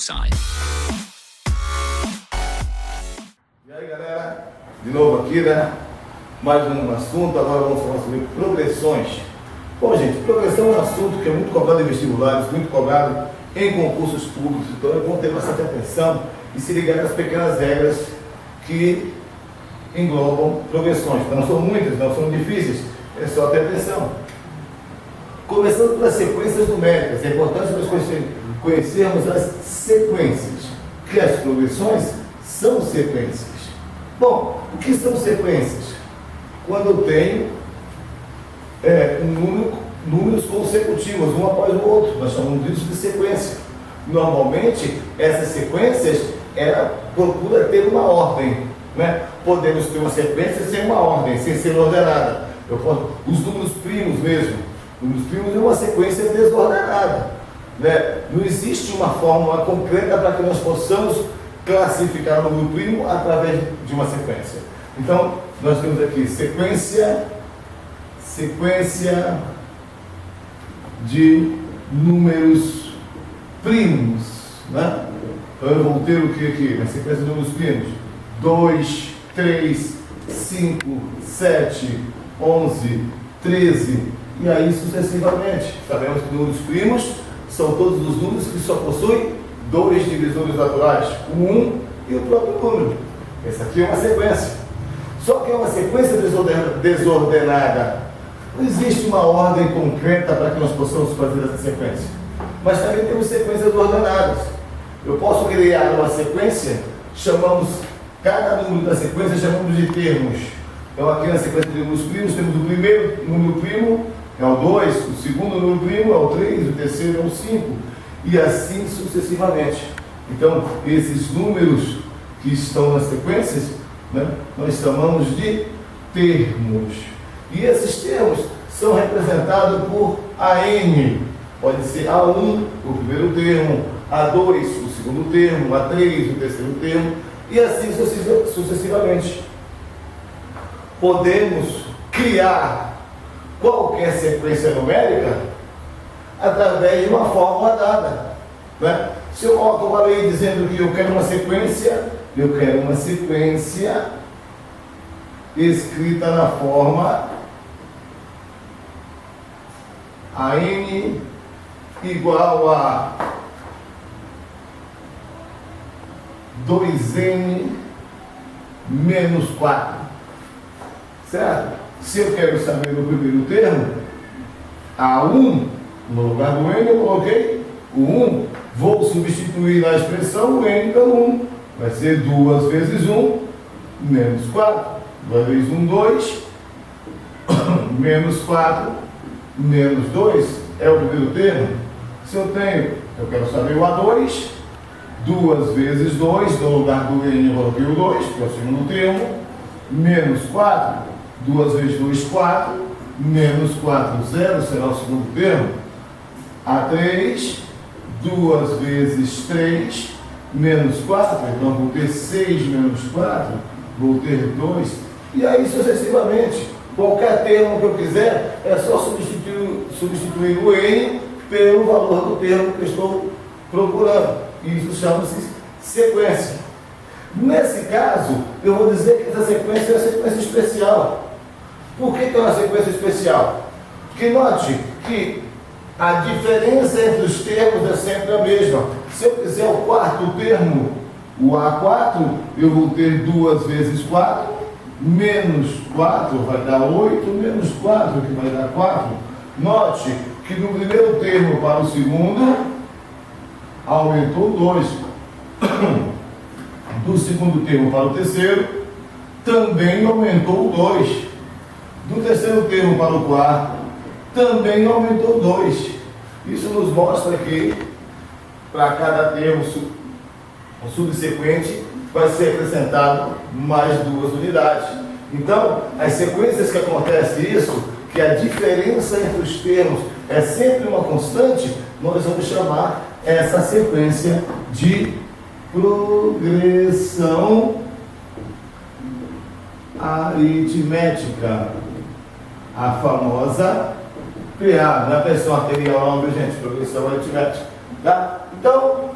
side. E aí, galera, de novo aqui, né? Mais um assunto. Agora vamos falar sobre progressões. Bom, gente, progressão é um assunto que é muito cobrado em vestibulares, muito cobrado em concursos públicos, então é bom ter bastante atenção e se ligar nas pequenas regras que englobam progressões. Não são muitas, não são difíceis, é só ter atenção. Começando pelas sequências numéricas, é importante nós conhecermos as sequências, que as progressões são sequências. Bom, o que são sequências? Quando eu tenho números consecutivos, um após o outro, nós chamamos disso de sequência. Normalmente, essas sequências, ela procura ter uma ordem, né? Podemos ter uma sequência sem uma ordem, sem ser ordenada. Os números primos mesmo. Números primos é uma sequência desordenada, né? Não existe uma fórmula concreta para que nós possamos classificar o número primo através de uma sequência. Então, nós temos aqui sequência de números primos, né? Então eu vou ter o que aqui? Na sequência de números primos: 2, 3, 5, 7, 11, 13 e aí sucessivamente. Sabemos que números primos são todos os números que só possuem dois divisores naturais, o 1 e o próprio número. Essa aqui é uma sequência. Só que é uma sequência desordenada. Não existe uma ordem concreta para que nós possamos fazer essa sequência. Mas também temos sequências ordenadas. Eu posso criar uma sequência, cada número da sequência chamamos de termos. Então aqui na sequência de números primos temos o primeiro número primo, é o 2, o segundo número primo é o 3, o terceiro é o 5, e assim sucessivamente. Então esses números que estão nas sequências, né, nós chamamos de termos. E esses termos são representados por AN. Pode ser A1, o primeiro termo, A2, o segundo termo, A3, o terceiro termo, e assim sucessivamente. Podemos criar qualquer sequência numérica através de uma fórmula dada, né? Se eu coloco uma lei dizendo que eu quero uma sequência escrita na forma AN igual a 2N menos 4, certo? Se eu quero saber o primeiro termo, A1, no lugar do N eu coloquei o 1, vou substituir na expressão o N pelo 1, vai ser 2 vezes 1 menos 4, 2 vezes 1, 2, menos 4, menos 2, é o primeiro termo. Se eu quero saber o A2, 2 vezes 2, no lugar do N eu coloquei o 2, que é o segundo termo, menos 4, 2 vezes 2, 4, menos 4, 0, será o segundo termo. A3, 2 vezes 3, menos 4, então vou ter 6 menos 4, vou ter 2, e aí sucessivamente. Qualquer termo que eu quiser, é só substituir o N pelo valor do termo que eu estou procurando. Isso chama-se sequência. Nesse caso, eu vou dizer que essa sequência é uma sequência especial. Por que é uma sequência especial? Porque note que a diferença entre os termos é sempre a mesma. Se eu quiser o quarto termo, o A4, eu vou ter 2 vezes 4, menos 4 vai dar 8, menos 4 que vai dar 4. Note que no primeiro termo para o segundo, aumentou 2. Do segundo termo para o terceiro, também aumentou 2. Do terceiro termo para o quarto, também aumentou 2. Isso nos mostra que para cada termo subsequente vai ser acrescentado mais 2 unidades. Então, as sequências que acontece isso, que a diferença entre os termos é sempre uma constante, nós vamos chamar essa sequência de progressão aritmética, a famosa PA, não é pressão arterial, não, gente, progressão aritmética, tá? Então,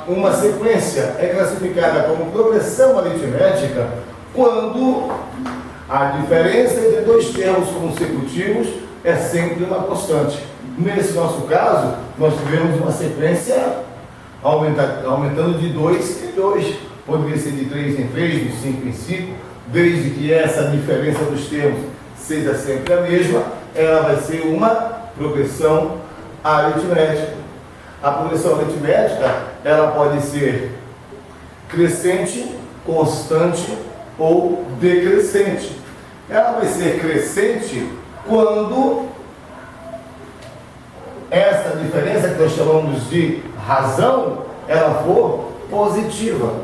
Uma sequência é classificada como progressão aritmética quando a diferença entre dois termos consecutivos é sempre uma constante. Nesse nosso caso, nós tivemos uma sequência aumentando de 2 em 2. Poderia ser de 3 em 3, de 5 em 5, desde que essa diferença dos termos seja sempre a mesma, ela vai ser uma progressão aritmética. A progressão aritmética, ela pode ser crescente, constante ou decrescente. Ela vai ser crescente quando essa diferença que nós chamamos de razão, ela for positiva.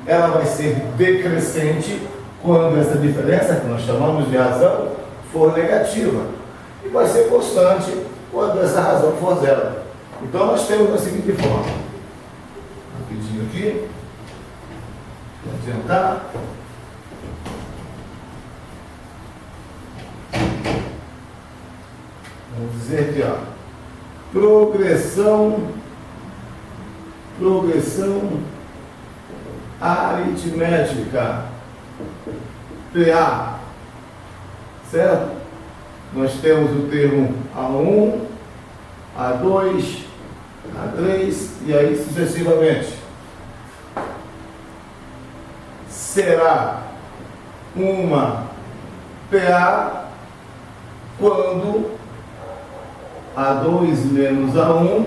Ela vai ser decrescente quando essa diferença que nós chamamos de razão for negativa. E vai ser constante quando essa razão for zero. Então nós temos a seguinte forma. Rapidinho aqui. Vou adiantar. Vamos dizer aqui, ó. Progressão aritmética, PA, certo? Nós temos o termo A1, A2, A3 e aí sucessivamente. Será uma PA quando A2 menos A1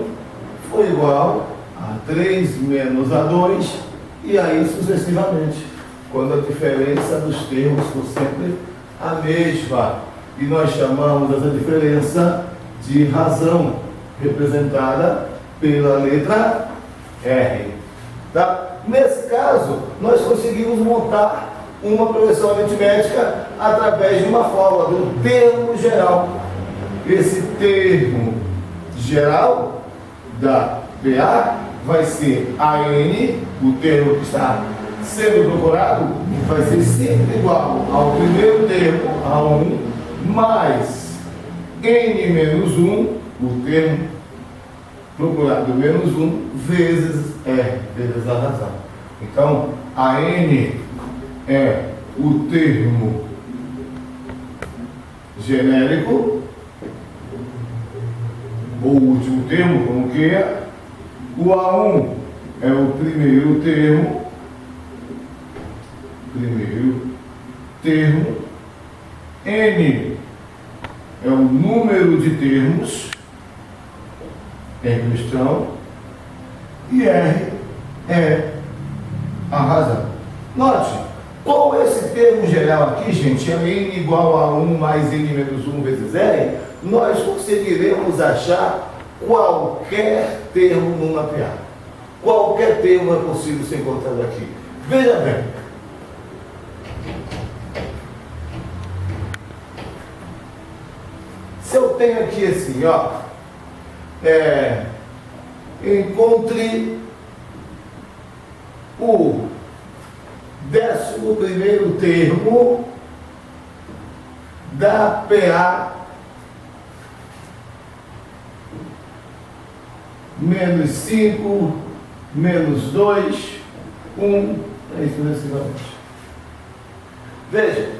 for igual a 3 menos A2 e aí sucessivamente, quando a diferença dos termos for sempre a mesma. E nós chamamos essa diferença de razão, representada pela letra R. Tá? Nesse caso, nós conseguimos montar uma progressão aritmética através de uma fórmula, do termo geral. Esse termo geral da PA vai ser AN, o termo que está sendo procurado, vai ser sempre igual ao primeiro termo, A1, mais N menos 1, o termo procurado menos 1, vezes R, vezes a razão. Então, AN é o termo genérico, ou o último termo, como queira. O A1 é o primeiro termo, N é o número de termos em questão e R é a razão. Note, com esse termo geral aqui, gente, é N igual a 1 mais N menos 1 vezes R, nós conseguiremos achar qualquer termo numa PA. Qualquer termo é possível ser encontrado aqui. Veja bem. Se eu tenho aqui assim, ó, encontre o 11º termo da PA menos 5, menos 2, 1, é isso sucessivamente. Veja,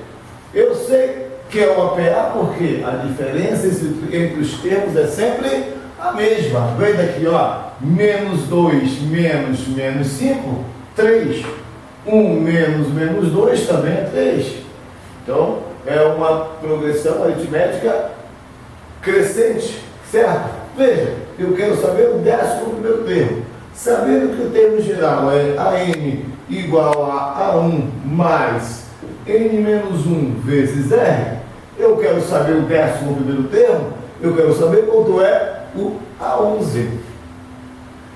eu sei que é uma PA porque a diferença entre os termos é sempre a mesma. Veja aqui, ó, menos 2 menos menos 5, 3. 1 menos 2 também é 3. Então, é uma progressão aritmética crescente, certo? Veja, eu quero saber o 11º termo. Sabendo que o termo geral é AN igual a A1 mais N menos 1 vezes R, eu quero saber o 11º termo, eu quero saber quanto é o A11.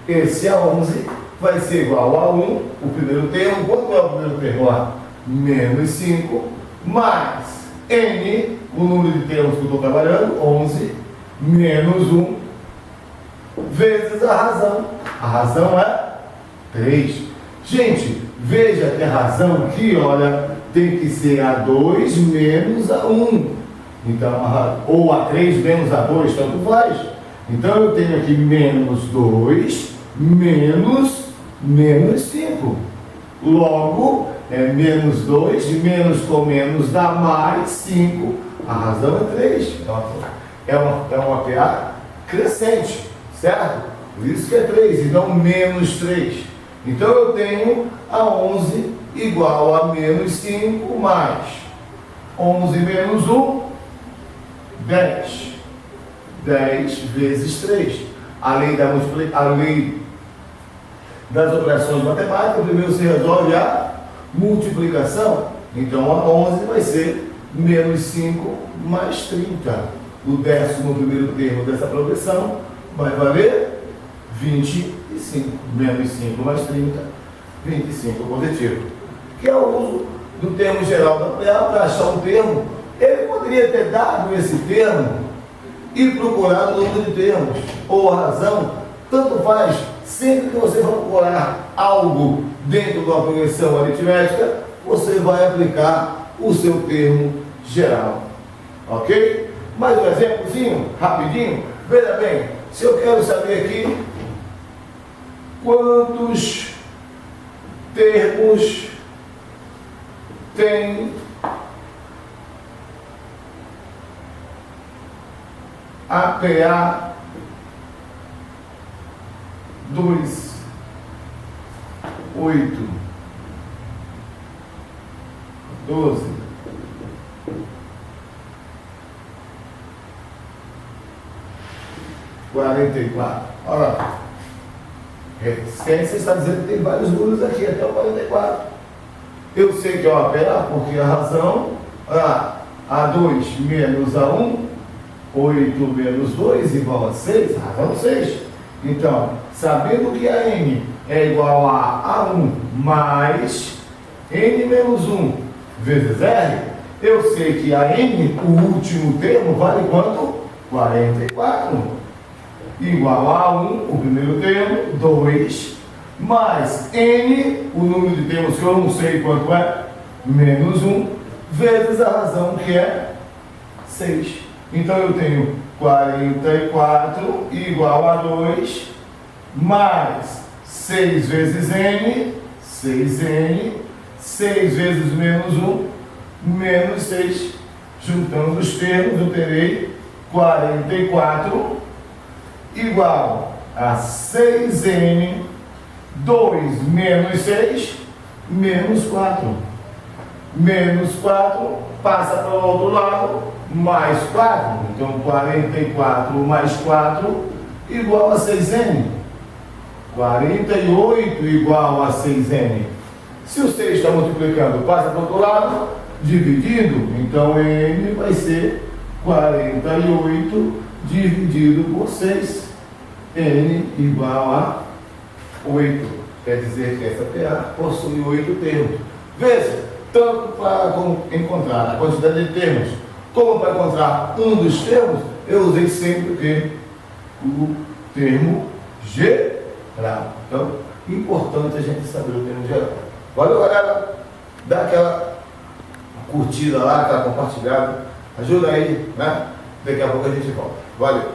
Esse A11 vai ser igual a 1, o primeiro termo. Quanto é o primeiro termo lá? Menos 5, mais N, o número de termos que eu estou trabalhando, 11, menos 1, vezes a razão. A razão é 3. Gente, veja que a razão aqui, olha, tem que ser A2 menos A1. Então, ou A3 menos A2, tanto faz. Então, eu tenho aqui menos 2 menos 5. Logo, é menos 2, menos com menos dá mais 5. A razão é 3. Então, é uma PA crescente, certo? Por isso que é 3, então menos 3. Então eu tenho a 11 igual a menos 5 mais 11 menos 1, 10. 10 vezes 3. A lei das operações matemáticas, primeiro se resolve a multiplicação. Então a 11 vai ser menos 5 mais 30. O 11º termo dessa progressão vai valer 25. Menos 5 mais 30, 25 positivo. Que é o uso do termo geral da PA para achar um termo. Ele poderia ter dado esse termo e procurado o número de termos, ou a razão, tanto faz. Sempre que você for procurar algo dentro de uma progressão aritmética, você vai aplicar o seu termo geral. Ok? Mais um exemplozinho, rapidinho. Veja bem, se eu quero saber aqui quantos termos tem a PA 2, 8, 12, 44. Olha lá. Ciência está dizendo que tem vários números aqui, até o 44. Eu sei que é uma PA, porque a razão, A2 menos A1, 8 menos 2 igual a 6, razão 6. Então, sabendo que a N é igual a A1 mais N menos 1 vezes R, eu sei que a N, o último termo, vale quanto? 44. Igual a A1, o primeiro termo, 2, mais N, o número de termos que eu não sei quanto é, menos 1, vezes a razão que é 6. Então eu tenho 44 igual a 2, mais 6 vezes N, 6N, 6 vezes menos 1, menos 6. Juntando os termos, eu terei 44 igual a 6N, 2 menos 6, menos 4. Menos 4 passa para o outro lado, mais 4. Então, 44 mais 4 igual a 6N. 48 igual a 6N. Se o 6 está multiplicando, passa para o outro lado, dividindo. Então, N vai ser 48 dividido por 6. N igual a 8. Quer dizer que essa PA possui 8 termos. Veja, tanto para encontrar a quantidade de termos, como para encontrar um dos termos, eu usei sempre o quê? O termo geral. Então, importante a gente saber o termo geral. Valeu, galera? Dá aquela curtida lá, aquela compartilhada. Ajuda aí, né? Daqui a pouco a gente volta. Valeu!